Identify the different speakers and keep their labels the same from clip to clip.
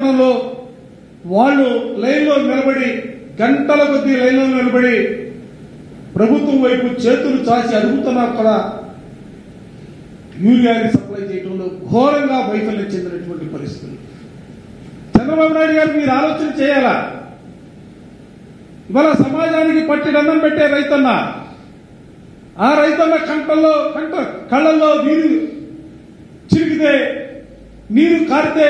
Speaker 1: పట్టణంలో వాళ్ళు లైన్లో నిలబడి గంటల కొద్దీ లైన్లో నిలబడి ప్రభుత్వం వైపు చేతులు చాచి అడుగుతున్నారు కూడా యూరియాని సప్లై చేయడంలో ఘోరంగా వైఫల్యం చెందినటువంటి పరిస్థితులు. చంద్రబాబు నాయుడు గారు మీరు ఆలోచన చేయాలా? ఇవాళ సమాజానికి పట్టిడన్నం పెట్టే రైతన్న, ఆ రైతన్న కళ్ళల్లో నీరు చిరిగితే, నీరు కారితే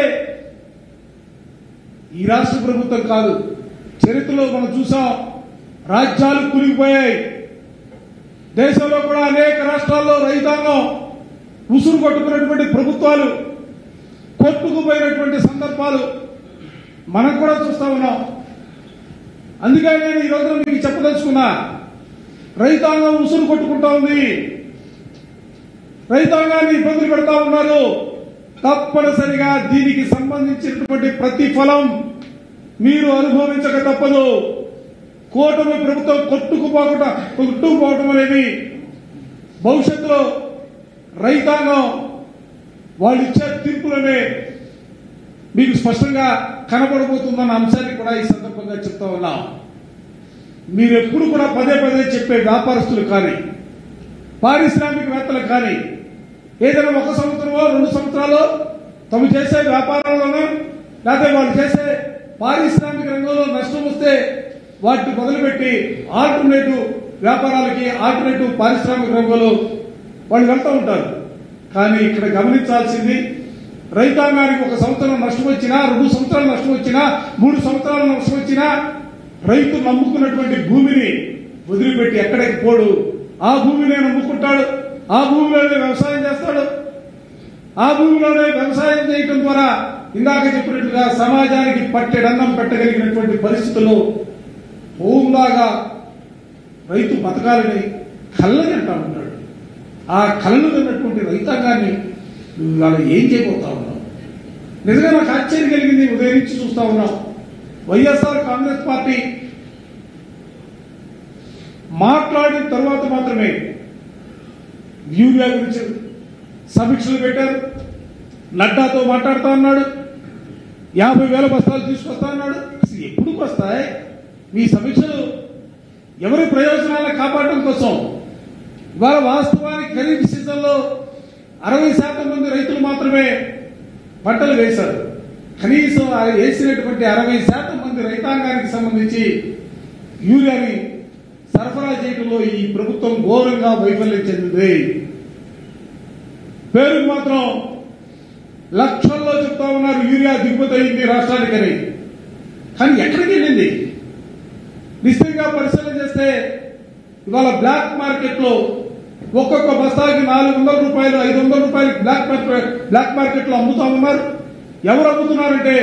Speaker 1: ఈ రాష్ట్ర ప్రభుత్వం కాదు, చరిత్రలో మనం చూసాం, రాజ్యాలు కూలిపోయాయి. దేశంలో కూడా అనేక రాష్ట్రాల్లో రైతాంగం ఉసురు కొట్టుకున్నటువంటి ప్రభుత్వాలు కొట్టుకుపోయినటువంటి సందర్భాలు మనం కూడా చూస్తా ఉన్నాం. అందుకే నేను ఈ రోజున మీకు చెప్పదలుచుకున్నా, రైతాంగం ఉసురు కొట్టుకుంటా ఉంది, రైతాంగాన్ని ఇబ్బందులు పెడతా ఉన్నారు. తప్పనిసరిగా దీనికి సంబంధించినటువంటి ప్రతిఫలం మీరు అనుభవించక తప్పదు. కూటమి ప్రభుత్వం కొట్టుకుపోవటం అనేది భవిష్యత్తులో రైతాంగం వాళ్ళు ఇచ్చే తీర్పులనే మీకు స్పష్టంగా కనబడబోతుందన్న అంశాన్ని కూడా ఈ సందర్భంగా చెప్తా ఉన్నాం. మీరెప్పుడు కూడా పదే పదే చెప్పే వ్యాపారస్తులు కానీ, పారిశ్రామికవేత్తలు కానీ, ఏదైనా 1 సంవత్సరమో 2 సంవత్సరాలు తమ చేసే వ్యాపారాల్లోనూ లేకపోతే వాళ్ళు చేసే పారిశ్రామిక రంగంలో నష్టం వస్తే వాటిని మొదలుపెట్టి ఆల్టర్నేటివ్ వ్యాపారాలకి, ఆల్టర్నేటివ్ పారిశ్రామిక రంగంలో వాళ్ళు వెళ్తూ ఉంటారు. కానీ ఇక్కడ గమనించాల్సింది, రైతాంగానికి 1 సంవత్సరం నష్టం వచ్చినా, 2 సంవత్సరాలు నష్టం వచ్చినా, 3 సంవత్సరాలు నష్టం వచ్చినా రైతు నమ్ముకున్నటువంటి భూమిని వదిలిపెట్టి ఎక్కడికి పోడు. ఆ భూమిని నమ్ముకుంటాడు, ఆ భూమిలోనే వ్యవసాయం చేస్తాడు. ఆ భూమిలోనే వ్యవసాయం చేయడం ద్వారా ఇందాక చెప్పినట్టుగా సమాజానికి పట్టెడన్నం పెట్టగలిగినటువంటి పరిస్థితుల్లో హోంలాగా రైతు బతకాలని కళ్ళని అంటా ఉంటాడు. ఆ కళ్ళు ఉన్నటువంటి రైతాంగాన్ని వాళ్ళు ఏం చేయబోతా ఉన్నాం? నిజంగా నాకు ఆశ్చర్యం కలిగింది. ఉదయం నుంచి చూస్తా ఉన్నాం, వైఎస్ఆర్ కాంగ్రెస్ పార్టీ మాట్లాడిన తర్వాత మాత్రమే యూరియా గురించి సమీక్షలు పెట్టారు. నడ్డాతో మాట్లాడుతా ఉన్నాడు, 50,000 బస్తాలు తీసుకొస్తా అన్నాడు. అసలు ఎప్పుడు వస్తాయి మీ సమీక్షలు? ఎవరి ప్రయోజనాలను కాపాడటం కోసం? ఇవాళ వాస్తవానికి ఖరీఫ్ సీజన్లో 60% మంది రైతులు మాత్రమే పంటలు వేశారు. కనీసం వేసినటువంటి 60% మంది రైతాంగానికి సంబంధించి యూరియాని సరఫరా చేయడంలో ఈ ప్రభుత్వం ఘోరంగా వైఫల్యం చెందింది. పేరుకు మాత్రం లక్షల్లో చెప్తా ఉన్నారు యూరియా దిగుమతి అయింది రాష్ట్రానికని. కానీ ఎక్కడికి వెళ్ళింది? నిశ్చితంగా పరిశీలన చేస్తే ఇవాళ బ్లాక్ మార్కెట్ లో ఒక్కొక్క బస్తాకి 400 రూపాయలు, 500 రూపాయలు బ్లాక్ మార్కెట్ లో అమ్ముతా ఉన్నారు. ఎవరు అమ్ముతున్నారంటే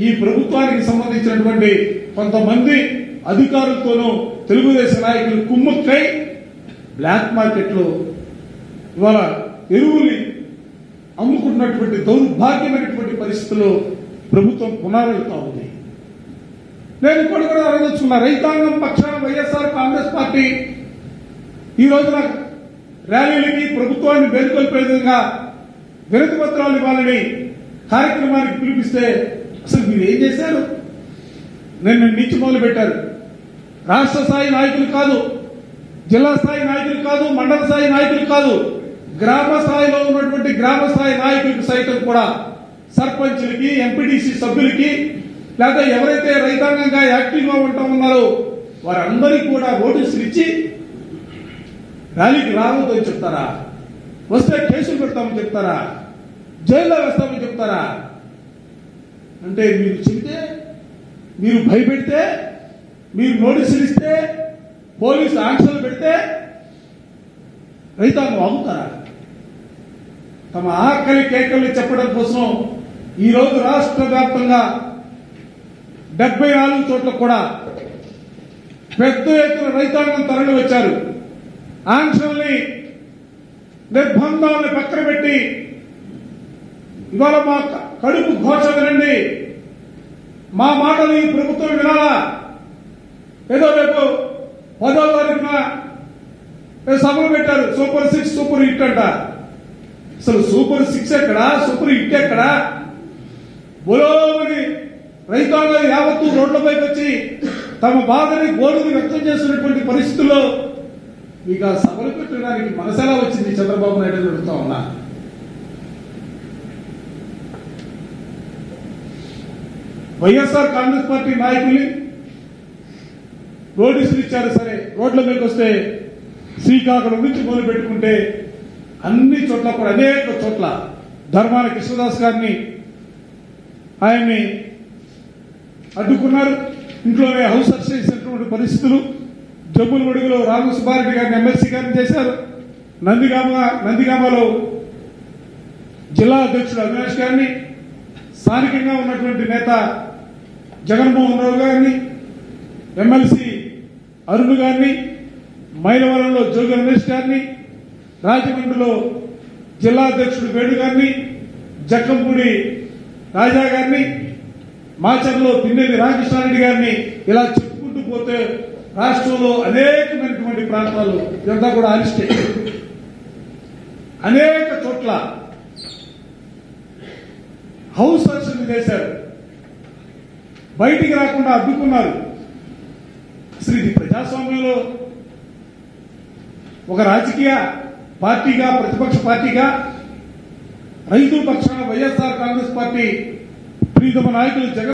Speaker 1: ఈ ప్రభుత్వానికి సంబంధించినటువంటి కొంతమంది అధికారులతోనూ తెలుగుదేశం నాయకులు కుమ్ముక్కై బ్లాక్ మార్కెట్ లో ఇవాళ ఎరువుని అమ్ముకుంటున్నటువంటి దౌర్భాగ్యమైనటువంటి పరిస్థితుల్లో ప్రభుత్వం పునరావృతం ఉంది. నేను కూడా అడగదలుచుకున్నా, రైతాంగం పక్షాన వైఎస్ఆర్ కాంగ్రెస్ పార్టీ ఈ రోజున ర్యాలీలకి ప్రభుత్వాన్ని మేలుకొల్పే విధంగా వినతి పత్రాలు ఇవ్వాలని కార్యక్రమానికి పిలిపిస్తే అసలు మీరు ఏం చేశారు? నిన్న నుంచి మొదలు పెట్టారు. రాష్ట్ర స్థాయి నాయకులు కాదు, జిల్లా స్థాయి నాయకులు కాదు, మండల స్థాయి నాయకులు కాదు, గ్రామ స్థాయిలో ఉన్నటువంటి గ్రామ స్థాయి నాయకులకు సైతం కూడా, సర్పంచులకి, ఎంపీటీసీ సభ్యులకి, లేకపోతే ఎవరైతే రైతాంగంగా యాక్టివ్ గా ఉంటా ఉన్నారో వారందరికీ కూడా నోటీసులు ఇచ్చి ర్యాలీకి రావద్దని చెప్తారా? వస్తే కేసులు పెడతామని చెప్తారా? జైల్లో వేస్తామని చెప్తారా? అంటే మీరు చెబితే, మీరు భయపెడితే, మీరు నోటీసులు ఇస్తే, పోలీసు ఆంక్షలు పెడితే రైతాంగం ఆగుతారా? తమ ఆకలి కేకల్ని చెప్పడం కోసం ఈ రోజు రాష్ట్ర వ్యాప్తంగా 74 చోట్ల కూడా పెద్ద ఎత్తున రైతాంగం తరలి వచ్చారు. ఆంక్షల్ని, నిర్బంధాలను పక్కన పెట్టి ఇవాళ మా కడుపు ఘోష వినండి, మా మాటలు ఈ ప్రభుత్వం వినాలా? ఏదో రేపు 10వ తారీఖున సభలు పెట్టారు, సూపర్ 6 సూపర్ హిట్ అంట. అసలు సూపర్ 6 ఎక్కడా, సూపర్ హిట్ ఎక్కడా? బోలోమని రైతాంగం యావత్తు రోడ్లపైకి వచ్చి తమ బాధని గోడుని వ్యక్తం చేస్తున్నటువంటి పరిస్థితుల్లో మీకు ఆ సభలు పెట్టడానికి మనసెలా వచ్చింది చంద్రబాబు నాయుడు అడుగుతా ఉన్నా. వైఎస్ఆర్ కాంగ్రెస్ పార్టీ నాయకుల్ని నోటీసులు ఇచ్చారు. సరే, రోడ్ల మీదకి వస్తే శ్రీకాకుళం నుంచి మొదలు పెట్టుకుంటే అన్ని చోట్ల కూడా అనేక చోట్ల ధర్మాన కృష్ణదాస్ గారిని ఆయన్ని అడ్డుకున్నారు. ఇంట్లోనే హౌస్ అరెస్ట్ చేసినటువంటి పరిస్థితులు. జమ్ముల మడుగులో రామసుబ్బారెడ్డి గారిని ఎమ్మెల్సీ గారిని చేశారు. నందిగామలో జిల్లా అధ్యక్షుడు అవినాష్ గారిని, స్థానికంగా ఉన్నటువంటి నేత జగన్మోహన్ రావు గారిని, ఎమ్మెల్సీ అరుణ్ గారిని, మైలవరంలో జోగి రమేష్ గారిని, రాజమండ్రిలో జిల్లా అధ్యక్షుడు వేణు గారిని, జక్కంపూడి రాజా గారిని, మాచర్లో పిన్నెల్లి రామకృష్ణారెడ్డి గారిని, ఇలా చెప్పుకుంటూ పోతే రాష్ట్రంలో అనేకమైనటువంటి ప్రాంతాలు ఇదంతా కూడా అరెస్టే. అనేక చోట్ల హౌస్ అరెస్ట్ చేశారు. బయటికి రాకుండా అడ్డుకున్నారు. అసలు ఇది ప్రజాస్వామ్యంలో ఒక రాజకీయ పార్టీగా, ప్రతిపక్ష పార్టీగా రైతుల పక్షాన వైఎస్ఆర్ కాంగ్రెస్ పార్టీ ప్రీతమ నాయకులు జగన్